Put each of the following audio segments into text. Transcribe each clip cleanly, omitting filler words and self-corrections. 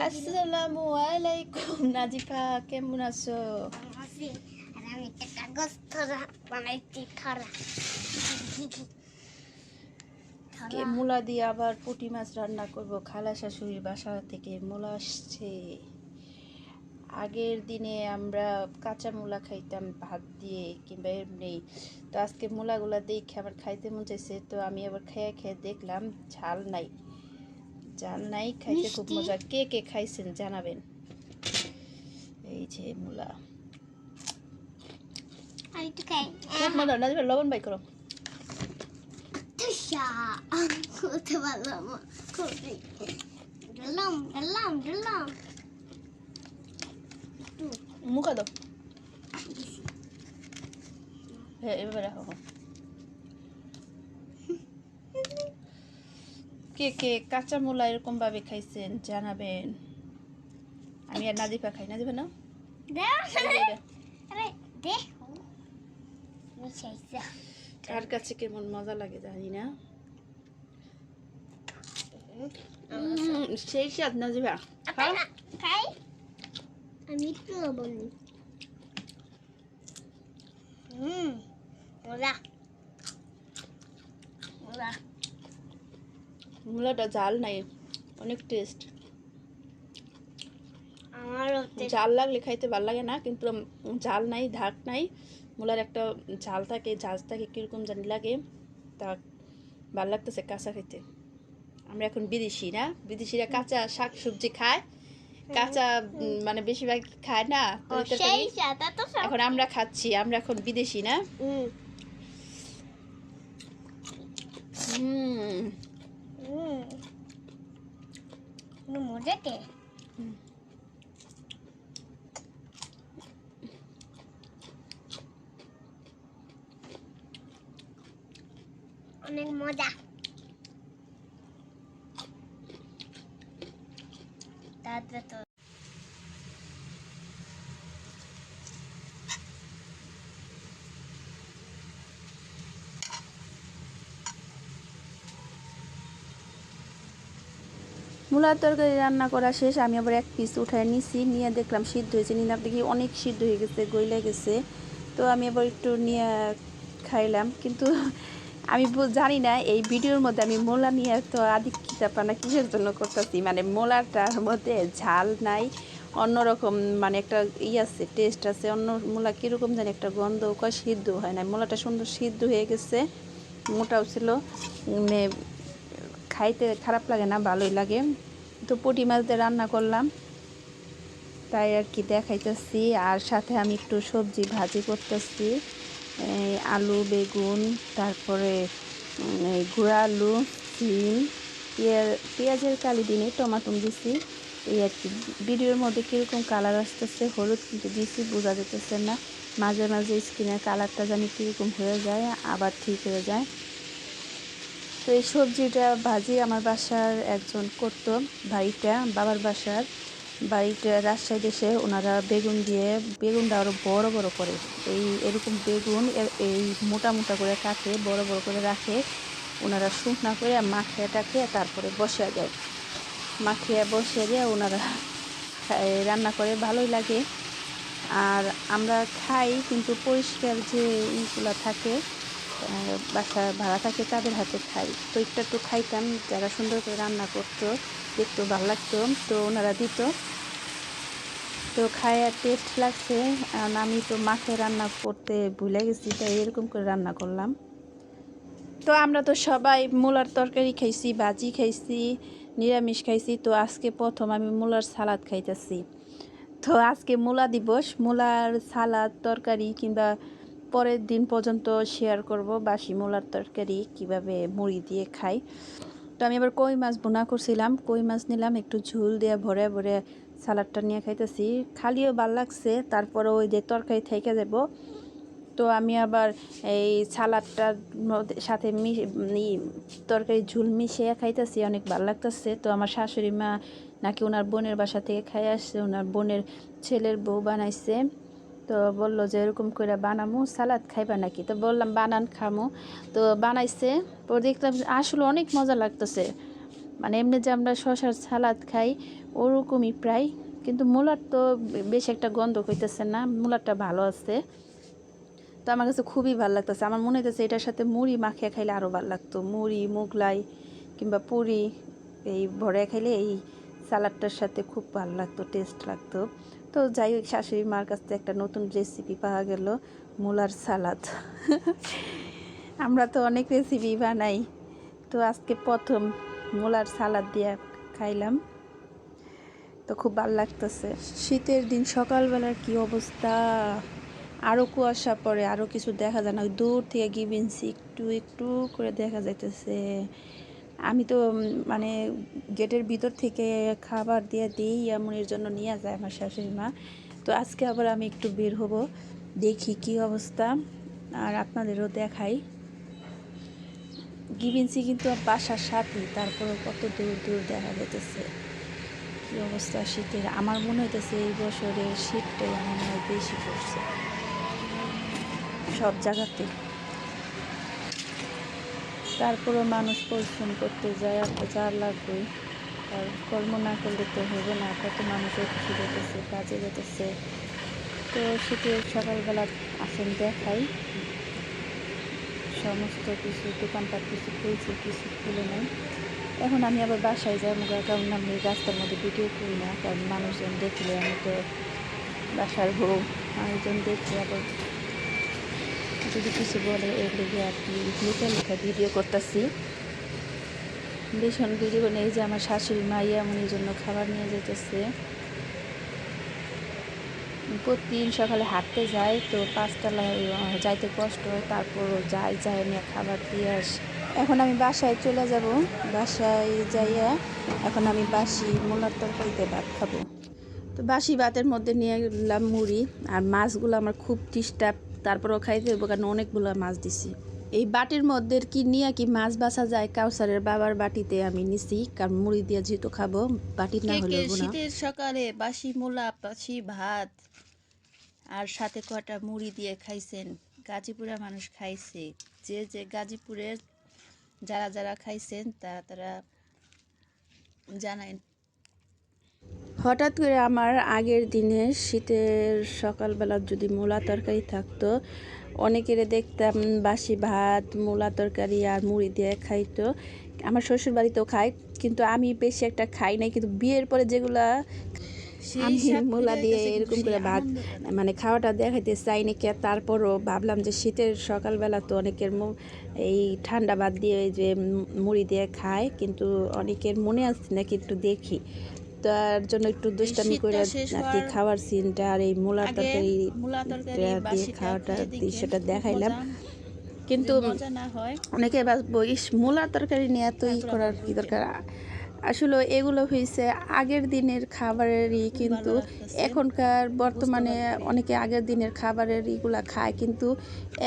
আসসালামু আলাইকুম নাজিফা, কেমন আছো? মূলা দিয়ে আবার পুঁটি মাছ রান্না করব। খালা শাশুড়ির বাসা থেকে মূলা আসছে। আগের দিনে আমরা কাঁচা মূলা খাইতাম ভাত দিয়ে কিংবা এমনি, তো আজকে মূলাগুলা দেখে আমার খাইতে মন চাইছে। তো আমি আবার খেয়ে খেয়ে দেখলাম ঝাল নাই, খাইতে খুব মজা। কে কে খাইছেন জানাবেন। এই যে মূলা খুব মজা। নাজিফা লবণ বাই করো। মুখা দাও। হ্যাঁ এভাবে রাখো। কে কে কাঁচা মূলা এরকম ভাবে খাইছেন জানাবেন। আমি আর নাজিফা খাই। নাজিফা না কার কাছে কেমন মজা লাগে জানি না। সেই স্বাদ। নাজিফা খাই। আমি একটু লবণ নিই। মূলাটা ঝাল নাই, অনেক টেস্ট। ঝাল লাগলে খাইতে ভালো লাগে না, কিন্তু ঝাল নাই, ধাক নাই, মূলার একটা ঝাল থাকে, ঝাঁজ থাকে, কিরকম জানি লাগে। তা ভালো লাগতেছে কাঁচা খাইতে। আমরা এখন বিদেশি না, বিদেশিরা কাঁচা শাক সবজি খায়, কাঁচা মানে বেশিরভাগ খায় না। এখন আমরা খাচ্ছি, আমরা এখন বিদেশি না। মজাতে অনেক মজা। তারপরে তো মূলার তরকারি রান্না করা শেষ। আমি আবার এক পিস উঠায় নিছি, নিয়ে দেখলাম সিদ্ধ হয়েছে। নিলাম দেখি অনেক সিদ্ধ হয়ে গেছে, গইলে গেছে। তো আমি আবার একটু নিয়ে খাইলাম, কিন্তু আমি জানি না এই ভিডিওর মধ্যে আমি মূলা নিয়ে তো আদিক্ষিতাপানা কিসের জন্য করতেছি। মানে মূলাটার মধ্যে ঝাল নাই, অন্যরকম মানে একটা আছে, টেস্ট আছে। অন্য মূলা কীরকম জানি একটা গন্ধ, সিদ্ধ হয় না। মূলাটা সুন্দর সিদ্ধ হয়ে গেছে, মোটাও ছিল, মানে খাইতে খারাপ লাগে না, ভালোই লাগে। তো পুঁটি মাছ দিয়ে রান্না করলাম, তাই আর কি দেখাইতেছি। আর সাথে আমি একটু সবজি ভাজি করতেছি, আলু, বেগুন, তারপরে গুঁড়া আলু, সিম, পেঁয়াজের কালি দিনে টমাটো দিছি। এই আর কি। ভিডিওর মধ্যে কীরকম কালার আসতেছে, হলুদ কিন্তু দিছি, বোঝা যেতেছে না। মাঝে মাঝে স্কিনের কালারটা জানি কীরকম হয়ে যায়, আবার ঠিক হয়ে যায়। তো এই সবজিটা ভাজি আমার বাসার একজন করতো, ভাইটা, বাবার বাসার বাড়িটা রাজশাহী দেশে। ওনারা বেগুন দিয়ে, বেগুনটা আরও বড় বড় করে, এরকম বেগুন এই মোটা মোটা করে কাটে, বড় বড় করে রাখে। ওনারা শুকনা করে মাখিয়ে টাখিয়ে তারপরে বসিয়ে দেয়, মাখিয়ে বসিয়ে দিয়ে ওনারা রান্না করে, ভালোই লাগে। আর আমরা খাই, কিন্তু পরিষ্কার যে ইগুলো থাকে, বাসা ভাড়া থাকে, তাদের হাতে খাই। তো একটু খাইতাম, যারা সুন্দর করে রান্না করতো, দেখতেও ভালো লাগতো, তো ওনারা দিত। তো খায় আর টেস্ট লাগছে। আমি তো মাকে রান্না করতে ভুলে গেছি, তাই এরকম করে রান্না করলাম। তো আমরা তো সবাই মূলার তরকারি খাইছি, ভাজি খাইছি, নিরামিষ খাইছি। তো আজকে প্রথম আমি মূলার সালাদ খাইতেছি। তো আজকে মূলা দিবস, মূলার সালাদ তরকারি কিংবা পরের দিন পর্যন্ত শেয়ার করব বাসি মূলার তরকারি কিভাবে মুড়ি দিয়ে খাই। তো আমি আবার কই মাছ বোনা করছিলাম, কই মাছ নিলাম, একটু ঝোল দিয়ে ভরে ভরে সালাডটা নিয়ে খাইতেছি। খালিও ভাল লাগছে, তারপরে ওই যে তরকারি থেকে যাব। তো আমি আবার এই সালাডটার সাথে তরকারি ঝোল মিশিয়ে খাইতেছি, অনেক ভালো লাগতেছে। তো আমার শাশুড়ি মা নাকি ওনার বোনের বাসা থেকে খাই আসছে, ওনার বোনের ছেলের বউ বানাইছে। তো বললো যে এরকম করে বানামু, সালাদ খাইবা নাকি? তো বললাম বানান খামু। তো বানাইছে, তো দেখলাম আসলে অনেক মজা লাগতেছে। মানে এমনি যে আমরা শসার সালাদ খাই ওরকমই প্রায়, কিন্তু মূলার তো বেশ একটা গন্ধ হইতেছে না, মূলারটা ভালো আছে। তো আমার কাছে খুবই ভালো লাগতেছে। আমার মনে হইতেছে এটার সাথে মুড়ি মাখিয়ে খাইলে আরও ভালো লাগতো, মুড়ি, মোগলাই কিংবা পুরি এই ভরে খাইলে এই সালাডটার সাথে খুব ভালো লাগতো, টেস্ট লাগতো। তো যাই হোক, শাশুড়ি মার কাছ থেকে একটা নতুন রেসিপি পাওয়া গেল, মূলার সালাদ। আমরা তো অনেক রেসিপি বানাই, তো আজকে প্রথম মূলার সালাদ দিয়ে খাইলাম, তো খুব ভালো লাগতেছে। শীতের দিন সকালবেলার কি অবস্থা, আরও কুয়াশা পড়ে, আরও কিছু দেখা যায় না, ওই দূর থেকে গিবিনসি একটু একটু করে দেখা যাইতেছে। আমি তো মানে গেটের ভিতর থেকে খাবার দিয়ে দিই, এমনের জন্য নিয়ে যায় আমার শাশুড়ি মা। তো আজকে আবার আমি একটু বের হব, দেখি কি অবস্থা, আর আপনাদেরও দেখাই। গিবিনসি কিন্তু বাসার সাথে, তারপরে কত দূর দূর দেখা যাইতেছে। কি অবস্থা শীতের, আমার মনে হইতেছে এই বছরের শীতটাই আমার মনে হয় বেশি পড়ছে সব জায়গাতে। তারপরেও মানুষ পরিশ্রম করতে যায়, আর তো চার লাগবেই, আর কর্ম না করলে তো হবে না। কত মানুষ অফিসে যেতেছে, কাজে যেতেছে। তো শীতের সকালবেলা আসেন দেখাই, সমস্ত কিছু দোকানপাট কিছু খুলছে, কিছু খুলে নেই। এখন আমি আবার বাসায় যাই, কারণ আমি রাস্তার মধ্যে ভিডিও করি না, কারণ মানুষজন দেখলে আমি তো বাসার বউ, মানুষজন দেখলে আবার যদি কিছু বলে, এর লেগে আর কি লেখা লেখা ভিডিও করতেছি। ভীষণ ভিডিও নেই যে আমার শাশুড়ি মা এমনের জন্য খাবার নিয়ে যেতেছে। প্রতিদিন সকালে হাঁটতে যায়, তো 5 তলায় যাইতে কষ্ট হয়, তারপরও যাই নিয়ে খাবার দিয়ে আসি। এখন আমি বাসায় চলে যাব, বাসায় যাইয়া এখন আমি বাসি মূলার তরকারিতে ভাত খাবো। তো বাসি ভাতের মধ্যে নিয়ে গেলাম মুড়ি, আর মাছগুলো আমার খুব ডিস্টার্ব, তারপরও খাইতে হইব কারণ অনেকগুলো মাছ দিছি। এই বাটির মধ্যে কি নিয়ে কি মাছ বাছা যায়, কাউসারের বাবার বাটিতে আমি নিছি, কারণ মুড়ি দিয়ে যেহেতু খাবো, বাটির না হলে না। শীতের সকালে বাসি মূলা, বাসি ভাত আর সাথে কটা মুড়ি দিয়ে খাইছেন? গাজীপুরের মানুষ খাইছে, যে গাজীপুরের যারা খাইছেন তারা জানাই। হঠাৎ করে আমার আগের দিনে শীতের সকালবেলা যদি মূলা তরকারি থাকতো, অনেকেরে দেখতাম বাসি ভাত, মূলা তরকারি আর মুড়ি দিয়ে খাইতো। আমার শ্বশুর বাড়িতেও খায়, কিন্তু আমি বেশি একটা খাই নাই। কিন্তু বিয়ের পরে যেগুলা আমি মূলা দিয়ে এরকম করে ভাত মানে খাওয়াটা দেখাইতে চাই নাকি। তারপরও ভাবলাম যে শীতের সকালবেলা তো অনেকের এই ঠান্ডা ভাত দিয়ে ওই যে মুড়ি দিয়ে খায়, কিন্তু অনেকের মনে আসছে নাকি একটু দেখি, তার জন্য একটু দুষ্টামি করে খাওয়ার সিনটা আর এই মূলা তরকারি দিয়ে খাওয়াটা দৃশ্যটা দেখাইলাম। কিন্তু অনেকে ভাববো ইস মূলার তরকারি নিয়ে এত করার কি দরকার। আসলে এগুলো হয়েছে আগের দিনের খাবারেরই, কিন্তু এখনকার বর্তমানে অনেকে আগের দিনের খাবারের ইগুলা খায়, কিন্তু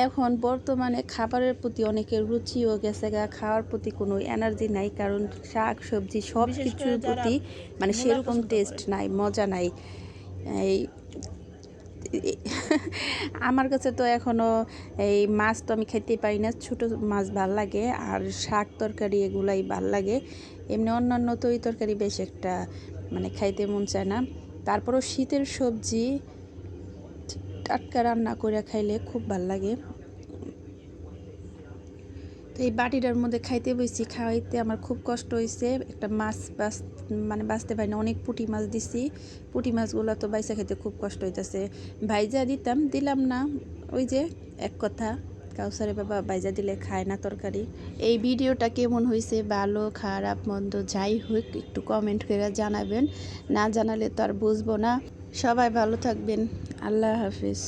এখন বর্তমানে খাবারের প্রতি অনেকের রুচিও গেছে গা, খাওয়ার প্রতি কোনো এনার্জি নাই, কারণ শাক সবজি সব কিছুর প্রতি মানে সেরকম টেস্ট নাই, মজা নাই। এই আমার কাছে তো এখনও এই মাছ তো আমি খেতে পারি না, ছোটো মাছ ভাল লাগে, আর শাক তরকারি এগুলাই ভাল লাগে। এমনি অন্যান্য তরকারি বেশ একটা মানে খাইতে মন চায় না। তারপরও শীতের সবজি টাটকা রান্না করে খাইলে খুব ভাল লাগে। তো এই বাটিটার মধ্যে খাইতে বসছি, খাওয়াইতে আমার খুব কষ্ট হয়েছে। একটা মাছ মানে বাঁচতে পারি না, অনেক পুঁটি মাছ দিছি, পুঁটি মাছগুলো তো বাইসা খেতে খুব কষ্ট হইতেছে। ভাইজা দিলাম না, ওই যে এক কথা, কাউসারে বাবা ভাইজা দিলে খায় না তরকারি। এই ভিডিওটা কেমন হয়েছে, ভালো খারাপ মন্দ যাই হোক একটু কমেন্ট করে জানাবেন, না জানালে তো আর বুঝবো না। সবাই ভালো থাকবেন, আল্লাহ হাফিজ।